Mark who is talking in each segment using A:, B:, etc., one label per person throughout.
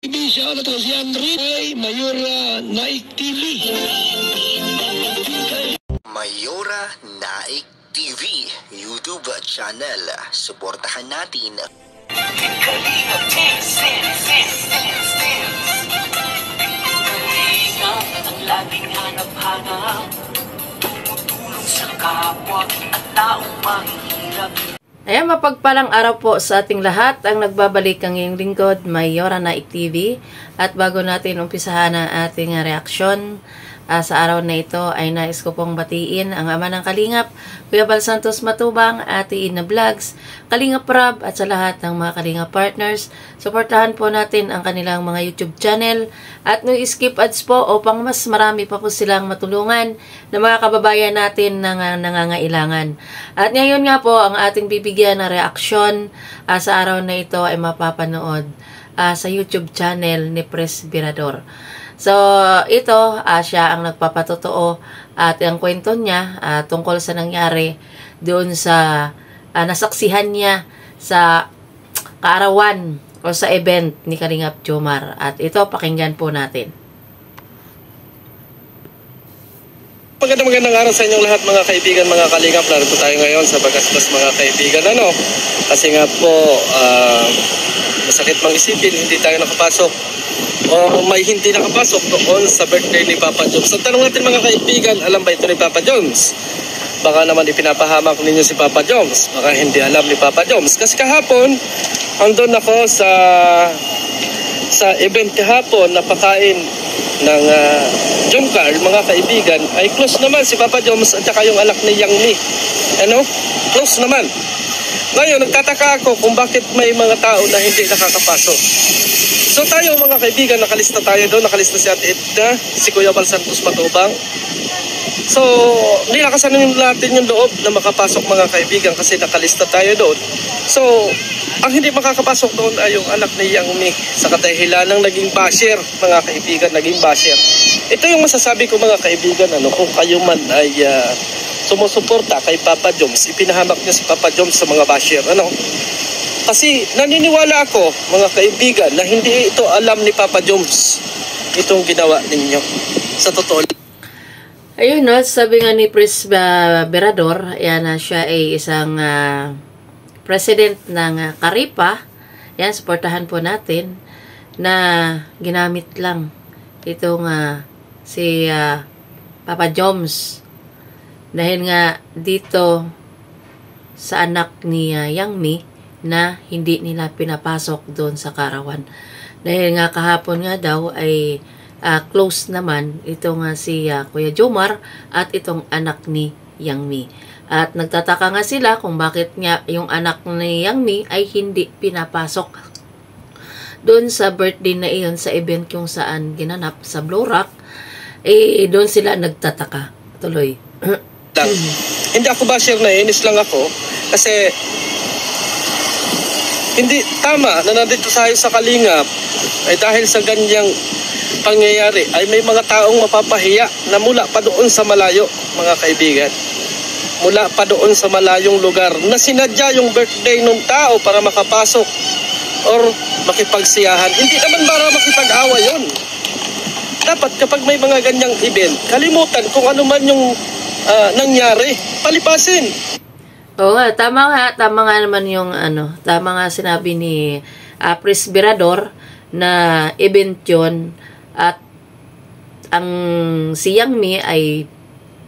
A: Siya na to si Henry ay Mayora Naik TV.
B: Mayora Naik TV YouTube channel. Suportahan natin.
C: Kalingap ang laging hanap-hanap, tumutulong sa kapwa at taong mahihirap.
D: Ayan, mapagpalang araw po sa ating lahat. Ang nagbabalik ang iyong lingkod, Mayora Naik TV. At bago natin umpisahan ang ating reaksyon sa araw na ito, ay nais ko pong batiin ang ama ng Kalingap, Kuya Bal Santos Matubang, Ate Ina Vlogs, Kalingap Rab, at sa lahat ng mga Kalingap partners. Suportahan po natin ang kanilang mga YouTube channel at no skip ads po upang mas marami pa po silang matulungan ng mga kababayan natin na nangangailangan. At ngayon nga po, ang ating bibigyan na reaksyon sa araw na ito ay mapapanood sa YouTube channel ni Presbyrador. So, ito, siya ang nagpapatotoo at ang kwento niya tungkol sa nangyari doon sa nasaksihan niya sa kaarawan o sa event ni Kalingap Jomar. At ito, pakinggan po natin.
E: Magandang araw sa inyong lahat mga kaibigan, mga Kalingap. Narito tayo ngayon sa Bagasbas mga kaibigan. Kasi nga po, masakit mang isipin, hindi tayo nakapasok o may hindi nakapasok doon sa birthday ni Papa Jones. Ang tanong natin mga kaibigan, alam ba ito ni Papa Jones? Baka naman ipinapahamak ninyo si Papa Jones. Baka hindi alam ni Papa Jones. Kasi kahapon, andun ako sa event kahapon na pakain ng Jomcar, mga kaibigan, ay close naman si Papa Jones at saka yung anak ni Yang Mi. Close naman. Ngayon, nagtataka ako kung bakit may mga tao na hindi nakakapasok. So tayo mga kaibigan, nakalista tayo doon, nakalista si Ate Edna, si Kuya Bal Santos Matubang. So, nilakasan natin yung loob na makapasok mga kaibigan kasi nakalista tayo doon. So, ang hindi makakapasok doon ay yung anak ni Yang Mi sa kadahilanang naging basher, mga kaibigan, naging basher. Ito yung masasabi ko mga kaibigan, kung kayo man ay sumusuporta kay Papa Jones, ipinahamak niya si Papa Jones sa mga basher, Kasi naniniwala ako, mga kaibigan, na hindi ito alam ni Papa Jones itong ginawa ninyo. Sa totoo.
D: Ayun, sabi nga ni Presbyrador, siya ay isang president ng Caripa. Yan, suportahan po natin na ginamit lang itong si Papa Jones. Dahil nga dito sa anak ni Yang Mi, na hindi nila pinapasok doon sa Karawan. Dahil nga kahapon nga daw ay close naman ito nga si Kuya Jomar at itong anak ni Yang Mi. At nagtataka nga sila kung bakit nga yung anak ni Yang Mi ay hindi pinapasok doon sa birthday na iyon sa event kung saan ginanap sa Blue Rock. Doon sila nagtataka. Tuloy.
E: Hindi ako basher na inis lang ako kasi hindi tama na nandito tayo sa Kalingap ay dahil sa ganyang pangyayari ay may mga taong mapapahiya na mula pa doon sa malayo, mga kaibigan. Mula pa doon sa malayong lugar na sinadya yung birthday ng tao para makapasok or makipagsiyahan. Hindi naman para makipag-away yun. Dapat kapag may mga ganyang event, kalimutan kung ano man yung nangyari, palipasin.
D: Oo nga, tama nga naman yung tama nga sinabi ni Presbyrador na event yun at ang si Yang Mi ay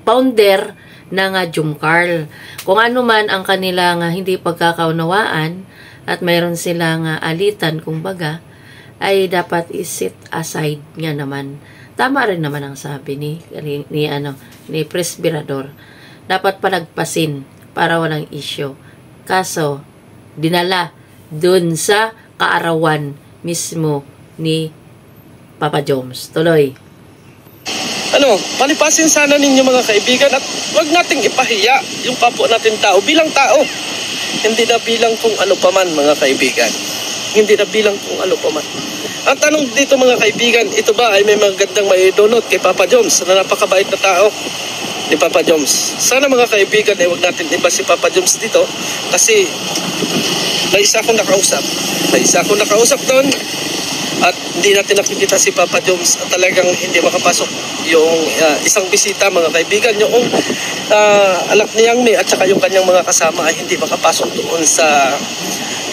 D: founder ng Jomcar. Kung ano man ang kanilang hindi pagkakaunawaan at mayroon silang alitan kumbaga, ay dapat i-set aside nga naman. Tama rin naman ang sabi ni Presbyrador. Dapat palagpasin para walang issue. Kaso, dinala dun sa kaarawan mismo ni Papa Jones. Tuloy.
E: Palipasin sana ninyo mga kaibigan at wag nating ipahiya yung kapwa natin tao bilang tao. Hindi na bilang kung ano paman mga kaibigan. Hindi na bilang kung ano paman. Ang tanong dito mga kaibigan, ito ba ay may magandang maidulot kay Papa Jones na napakabait na tao ni Papa Jones? Sana mga kaibigan ay huwag natin iba si Papa Jones dito kasi may isa akong nakausap doon at hindi natin nakikita si Papa Joms at talagang hindi makapasok yung isang bisita, mga kaibigan. Yung anak ni Yang Mi at saka yung kanyang mga kasama ay hindi makapasok doon sa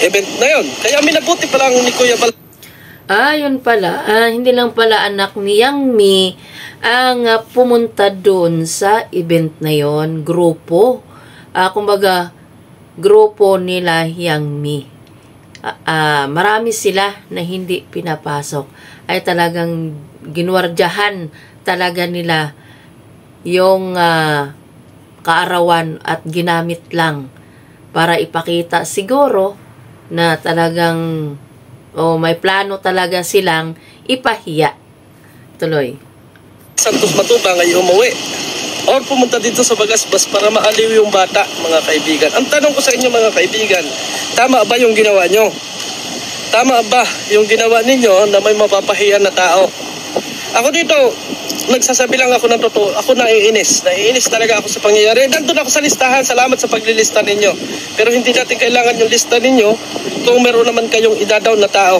E: event na yon. Kaya minabuti pa lang ni Kuya Bal.
D: Yun pala. Hindi lang pala anak ni Yang Mi ang pumunta doon sa event na yon. Grupo. Kumbaga, grupo nila Yang Mi. Marami sila na hindi pinapasok. Ay talagang ginwardyahan talaga nila yung kaarawan at ginamit lang para ipakita siguro na talagang may plano talaga silang ipahiya. Tuloy.
E: Santos Matubang ay umuwi or pumunta dito sa Bagasbas para maaliw yung bata, mga kaibigan. Ang tanong ko sa inyo, mga kaibigan, tama ba yung ginawa nyo? Tama ba yung ginawa ninyo na may mapapahiya na tao? Ako dito, nagsasabi lang ako ng totoo. Ako naiinis. Naiinis talaga ako sa pangyayari. Nandun ako sa listahan. Salamat sa paglilista ninyo. Pero hindi natin kailangan yung lista ninyo kung meron naman kayong idadaw na tao.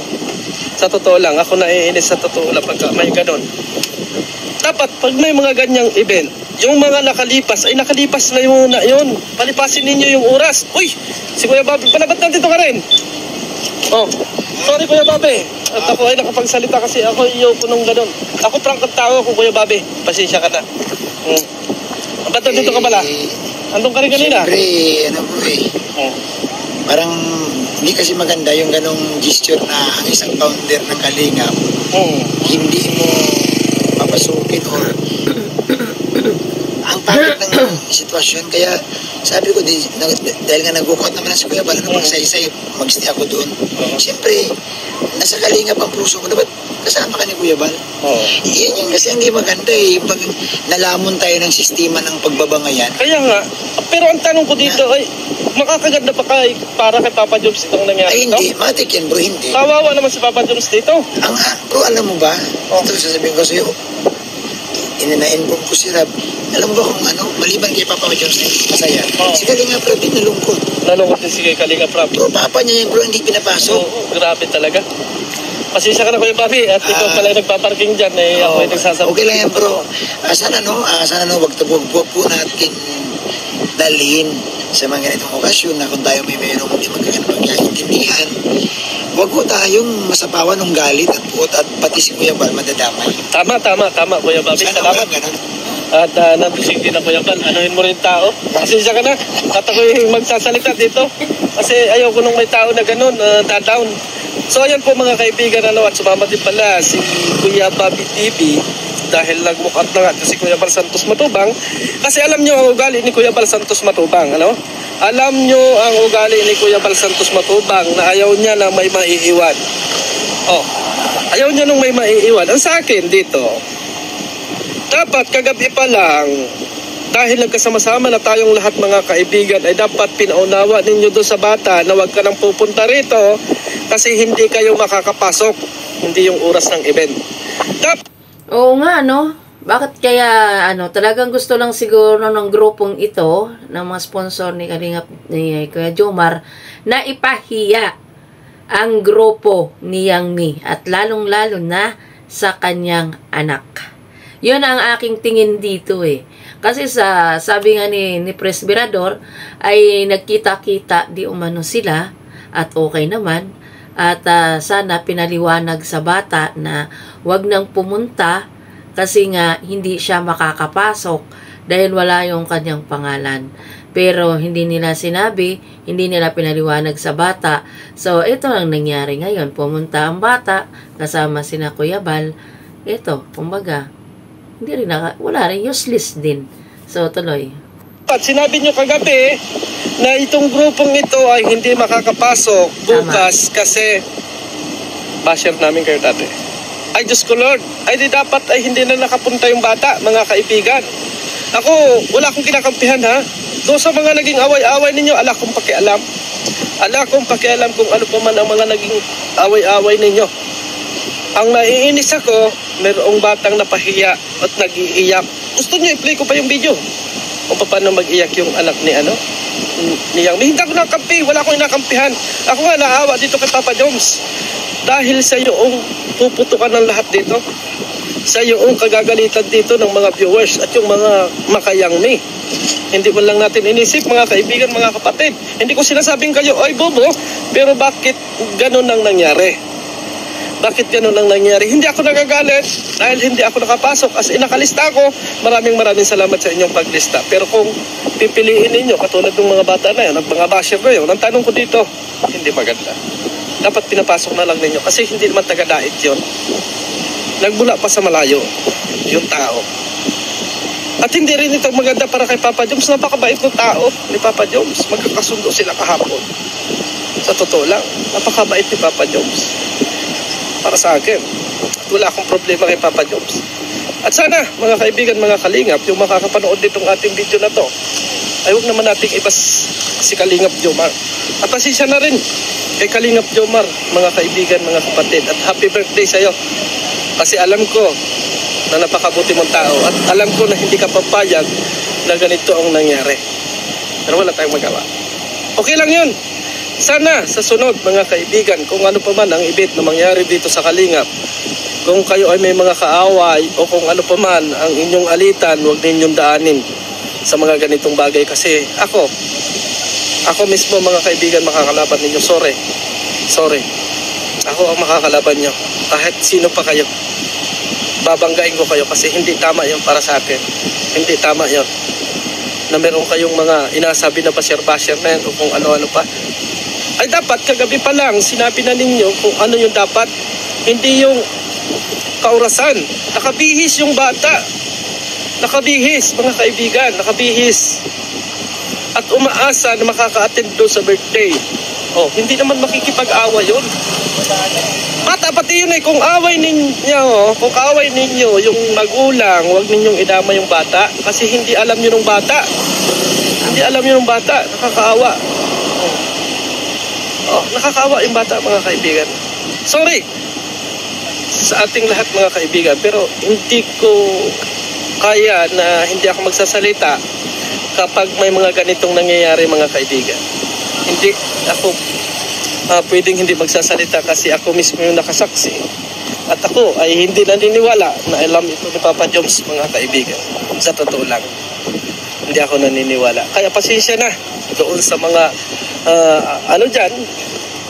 E: Sa totoo lang, ako naiinis sa totoo lang pagka may ganon. Dapat pag may mga ganyang event, yung mga nakalipas, ay nakalipas na yun na yun. Palipasin ninyo yung oras. Uy! Si Kuya Bobby, palabat nandito ka rin. Oh, sorry Kuya Bobby. At ako ay nakapagsalita kasi ako iyo po nung ganon. Ako prank ang tao ko, Kuya Bobby. Pasensya ka na. Ba't nandito ka pala? Andun ka rin kanina?
F: Siyempre, parang hindi kasi maganda yung ganong gesture na ang isang founder ng Kalingap, hindi mo papasukin or ang pangit ng sitwasyon. Kaya sabi ko, dahil nga nag-walkout naman na si Kuya Bal, magsaysay, mag-stay ako doon. Siyempre, nasa Kalingap ang puso ko, dapat kasama ka ni Kuya Bal. Yan yung kasi hindi maganda pag nalamon tayo ng sistema ng pagbabangayan.
E: Kaya nga, pero ang tanong ko dito ay, makakaganda pa para kay Papa Joms itong nangyari ito?
F: Ay hindi, matik yan bro, hindi.
E: Kawawa naman si Papa Joms dito.
F: Bro, alam mo ba, ito sasabihin ko sa'yo, ina-inform ko si Rab, alam mo ba kung maliban kay Papa Joms masaya, si Kalinga Prab din nalungkot.
E: Nalungkot din si Kalinga Prab.
F: Bro, Papa niya yan bro, hindi pinapasok.
E: Grabe talaga. Pasensya ka na Kuya Bobby at ikaw pala yung nagpaparking dyan ako ay nagsasabi.
F: Okay lang yan bro. Sana wag po natin dalhin sa mga ganitong okasyon na kung tayo may mayroong hindi magkakaintindihan, wag ko tayong masapawan ng galit at puot at pati si Kuya Bal madadamay.
E: Tama Kuya Bobby. Salamat. At nabising din ako yung anuhin mo rin tao. Pasensya ka na. At ako yung magsasalita dito. Kasi ayaw ko nung may tao na ganun, down. So ayan po mga kaibigan, at sumama din pala si Kuya Bobby TV dahil nagmukat na nga si Kuya Bal Santos Matubang. Kasi alam nyo ang ugali ni Kuya Bal Santos Matubang, Alam nyo ang ugali ni Kuya Bal Santos Matubang na ayaw niya na may maiiwan. Ayaw niya nung may maiiwan. Ang sa akin dito, dapat kagabi pa lang, dahil nagkasama-sama na tayong lahat mga kaibigan, ay dapat pinaunawa ninyo doon sa bata na wag ka nang pupunta rito kasi hindi kayo makakapasok. Hindi yung oras ng event.
D: Oo nga, Bakit kaya, talagang gusto lang siguro ng grupong ito, ng mga sponsor ni Kuya Jomar, na ipahiya ang grupo ni Yang Mi at lalong-lalo na sa kanyang anak. Yun ang aking tingin dito Kasi sabi nga ni Presbyrador ay nagkita-kita di umano sila at okay naman. At sana pinaliwanag sa bata na wag nang pumunta kasi nga hindi siya makakapasok dahil wala yung kanyang pangalan. Pero hindi nila sinabi, hindi nila pinaliwanag sa bata. So ito ang nangyari ngayon. Pumunta ang bata kasama sina Kuya Bal. Ito, kumbaga, wala rin, useless din. So tuloy.
E: At sinabi nyo kagabi na itong grupong ito ay hindi makakapasok bukas kasi basher namin kayo dati. Ay Diyos ko Lord, ay di dapat ay hindi na nakapunta yung bata, mga kaibigan. Ako, wala akong kinakampihan Doon sa mga naging away-away ninyo, ala kong pakialam. Ala kong pakialam kung ano pa man ang mga naging away-away ninyo. Ang naiinis ako, mayroong batang napahiya at nag-iiyak. Gusto nyo i-play ko pa yung video kung paano mag-iyak yung anak ni Yang Mi. Hindi ako nakampi, wala akong inakampihan. Ako nga naawa dito kay Papa Joms. dahil sa yung puputukan ng lahat dito. Sa yung kagagalitan dito ng mga viewers at yung mga makayangmi. Hindi mo lang natin inisip, mga kaibigan, mga kapatid. Hindi ko sinasabing kayo, ay bobo, pero bakit ganun ang nangyari? Bakit ganun ang nangyari? Hindi ako nagagalit dahil hindi ako nakapasok. As in, nakalista ako. Maraming salamat sa inyong paglista. Pero kung pipiliin ninyo, katulad ng mga bata na yun, at mga basher na yun, ang tanong ko dito, hindi maganda. Dapat pinapasok na lang ninyo kasi hindi naman taga-dait yun. Nagmula pa sa malayo yung tao. At hindi rin ito maganda para kay Papa Joms. Napakabait ng tao ni Papa Joms. Magkakasundo sila kahapon. Sa totoo lang, napakabait ni Papa Joms. Para sa akin. At wala akong problema kay Papa Joms. At sana, mga kaibigan, mga kalingap, yung makakapanood nitong ating video na to, ay huwag naman nating ibas si Kalingap Jomar. At pasensya na rin kay Kalingap Jomar, mga kaibigan, mga kapatid. At happy birthday sa'yo. Kasi alam ko na napakabuti mong tao at alam ko na hindi ka papayag na ganito ang nangyari. Pero wala tayong magawa. Okay lang yun. Sana sa sunod, mga kaibigan, kung ano pa man ang ibit na mangyari dito sa Kalingap, kung kayo ay may mga kaaway o kung ano pa man ang inyong alitan, huwag ninyong daanin sa mga ganitong bagay. Kasi ako mismo, mga kaibigan, makakalaban ninyo. Sorry. Ako ang makakalaban nyo. Kahit sino pa kayo. Babanggain ko kayo kasi hindi tama yun para sa akin. Hindi tama yun. Na meron kayong mga inasabi na basher-basher na yan o kung ano-ano pa. Ay dapat kagabi pa lang sinabi na ninyo kung ano yung dapat. Hindi yung kaurasan. Nakabihis yung bata. Nakabihis, mga kaibigan. Nakabihis. At umaasa na makaka-attend doon sa birthday. Oh, hindi naman makikipag-awa yun. Bata pati yun eh, kung away ninyo yung magulang, huwag ninyong idama yung bata kasi hindi alam nyo ng bata. Hindi alam nyo ng bata, nakakaawa. Nakakaawa yung bata, mga kaibigan. Sorry sa ating lahat, mga kaibigan, pero hindi ko kaya na hindi ako magsasalita kapag may mga ganitong nangyayari, mga kaibigan. Hindi ako pwedeng hindi magsasalita kasi ako mismo yung nakasaksi. At ako ay hindi naniniwala na alam ito ni Papa Joms, mga kaibigan. Sa totoo lang. Hindi ako naniniwala. Kaya pasensya na doon sa mga dyan,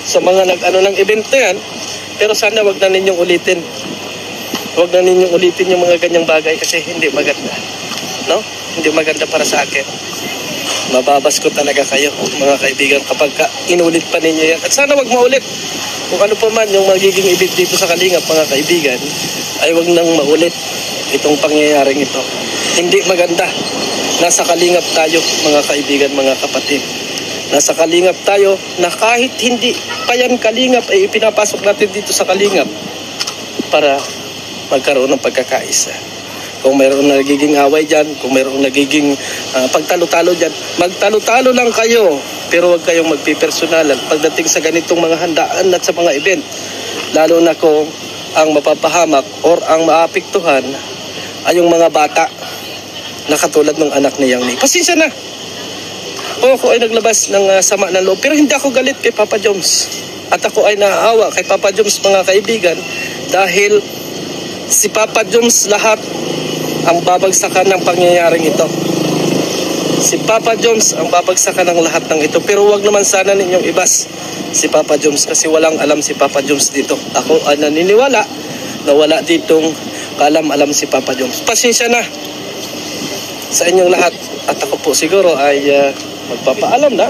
E: sa mga ng event na yan. Pero sana wag na ninyong ulitin. Wag na ninyong ulitin yung mga ganyang bagay kasi hindi maganda. No? Hindi maganda para sa akin. Mababas ko talaga kayo, mga kaibigan, kapag inulit pa ninyo yan. At sana wag maulit. Kung ano pa man yung magiging event dito sa Kalingap, mga kaibigan, ay wag nang maulit itong pangyayaring ito. Hindi maganda. Nasa Kalingap tayo, mga kaibigan, mga kapatid. Nasa Kalingap tayo na kahit hindi pa yan Kalingap, ay ipinapasok natin dito sa Kalingap para magkaroon ng pagkakaisa. Kung mayroong nagiging away dyan, kung mayroong nagiging pagtalo-talo dyan, magtalo-talo lang kayo. Pero huwag kayong magpipersonalan pagdating sa ganitong mga handaan at sa mga event. Lalo na kung ang mapapahamak or ang maapektuhan ay yung mga bata na katulad ng anak ni Yang Ni. Pasensya na. O ako ay naglabas ng sama ng loob. Pero hindi ako galit kay Papa Joms. At ako ay naaawa kay Papa Joms, mga kaibigan, dahil si Papa Joms lahat ang babagsakan ng pangyayaring ito. Si Papa Joms ang babagsakan ng lahat ng ito. Pero wag naman sana ninyong ibas si Papa Joms kasi walang alam si Papa Joms dito. Ako ay naniniwala na wala ditong kaalam-alam si Papa Joms. Pasensya na sa inyong lahat. At ako po siguro ay magpapaalam na.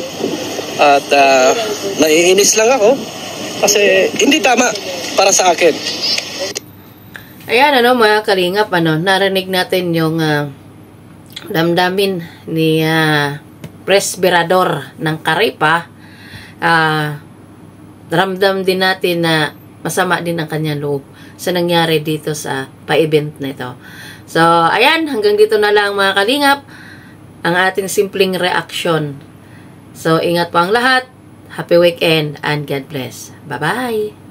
E: At naiinis lang ako kasi hindi tama para sa akin.
D: Ayan, mga kalingap, narinig natin yung damdamin ni Presbyrador ng Caripa. Ramdam din natin na masama din ang kanyang loob sa nangyari dito sa pa-event na ito. So, ayan, hanggang dito na lang, mga kalingap, ang ating simpleng reaction. So, ingat po ang lahat. Happy weekend and God bless. Bye-bye!